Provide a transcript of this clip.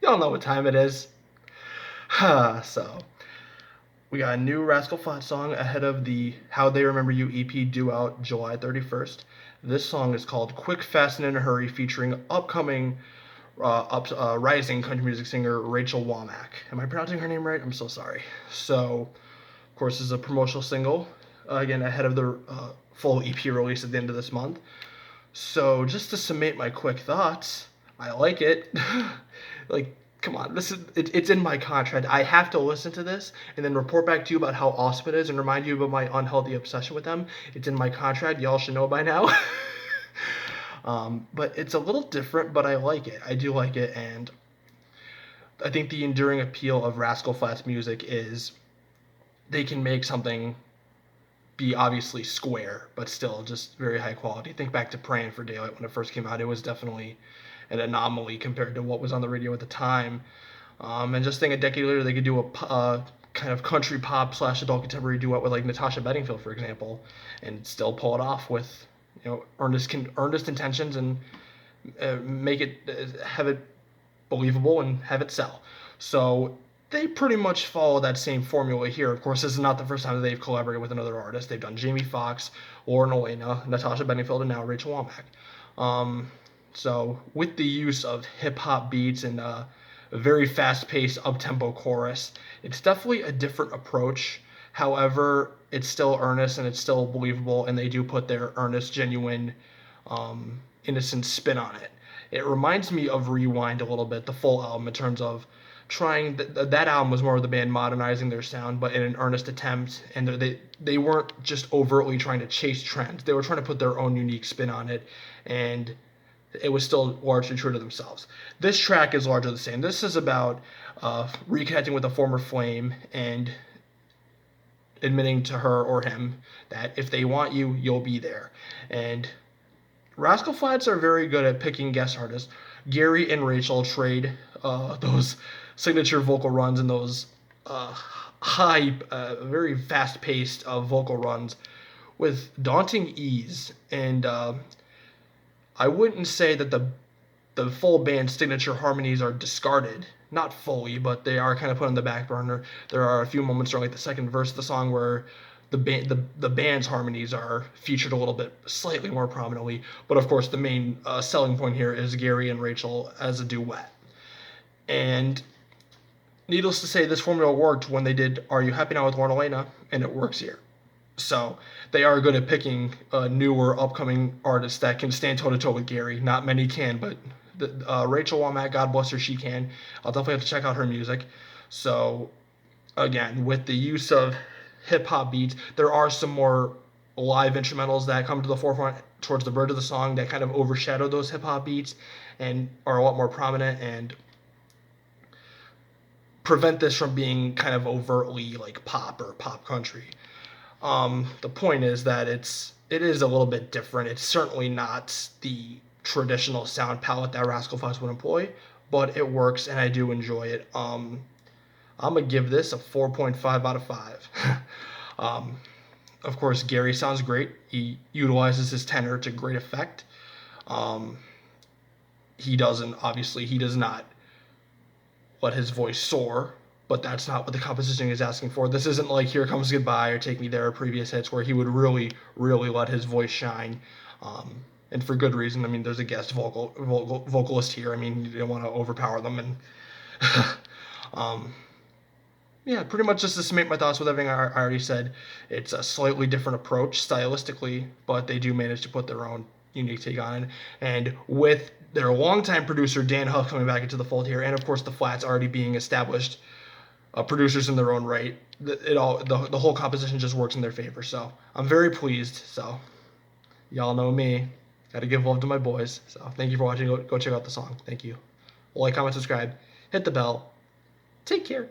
Y'all know what time it is. So, we got a new Rascal Flatts song ahead of the How They Remember You EP due out July 31st. This song is called Quick, Fast, and in a Hurry, featuring upcoming rising country music singer Rachel Wammack. Am I pronouncing her name right? I'm so sorry. So, of course, this is a promotional single, again, ahead of the full EP release at the end of this month. So, just to summate my quick thoughts, I like it. Like, come on, it's in my contract. I have to listen to this and then report back to you about how awesome it is and remind you about my unhealthy obsession with them. It's in my contract. Y'all should know by now. But it's a little different, but I like it. I do like it, and I think the enduring appeal of Rascal Flatts music is they can make something be obviously square, but still just very high quality. Think back to Praying for Daylight when it first came out. It was definitely an anomaly compared to what was on the radio at the time. And just think a decade later, they could do a kind of country pop / adult contemporary duet with like Natasha Bedingfield, for example, and still pull it off with earnest intentions and make it have it believable and have it sell. So they pretty much follow that same formula here. Of course, this is not the first time that they've collaborated with another artist. They've done Jamie Foxx, Lauren Elena, Natasha Bedingfield, and now Rachel Wammack. So with the use of hip hop beats and a very fast-paced up-tempo chorus, it's definitely a different approach. However, it's still earnest and it's still believable, and they do put their earnest, genuine, innocent spin on it. It reminds me of Rewind a little bit, the full album, in terms of trying that album was more of the band modernizing their sound, but in an earnest attempt, and they weren't just overtly trying to chase trends. They were trying to put their own unique spin on it, and it was still largely true to themselves. This track is largely the same. This is about reconnecting with a former flame and admitting to her or him that if they want you, you'll be there. And Rascal Flatts are very good at picking guest artists. Gary and Rachel trade those signature vocal runs and those high, very fast-paced vocal runs with daunting ease. And I wouldn't say that the full band signature harmonies are discarded, not fully, but they are kind of put on the back burner. There are a few moments during like the second verse of the song where the band's harmonies are featured a little bit slightly more prominently, but of course the main selling point here is Gary and Rachel as a duet. And needless to say, this formula worked when they did Are You Happy Now with Lauren Elena, and it works here. So they are good at picking newer, upcoming artists that can stand toe-to-toe with Gary. Not many can, but Rachel Wammack, God bless her, she can. I'll definitely have to check out her music. So, again, with the use of hip-hop beats, there are some more live instrumentals that come to the forefront towards the bridge of the song that kind of overshadow those hip-hop beats and are a lot more prominent and prevent this from being kind of overtly like pop or pop country. The point is that it is a little bit different. It's certainly not the traditional sound palette that Rascal Flatts would employ, but it works and I do enjoy it. I'm gonna give this a 4.5 out of 5. Of course, Gary sounds great. He utilizes his tenor to great effect. He does not let his voice soar, but that's not what the composition is asking for. This isn't like Here Comes Goodbye or Take Me There or previous hits where he would really, really let his voice shine. And for good reason. I mean, there's a guest vocalist here. I mean, you don't want to overpower them. And yeah, pretty much just to summate my thoughts with everything I already said, it's a slightly different approach stylistically, but they do manage to put their own unique take on it. And with their longtime producer, Dan Huff, coming back into the fold here, and of course the Flats already being established producers in their own right, the whole composition just works in their favor. So I'm very pleased. So y'all know me. Got to give love to my boys. So thank you for watching. Go check out the song. Thank you. Like, comment, subscribe. Hit the bell. Take care.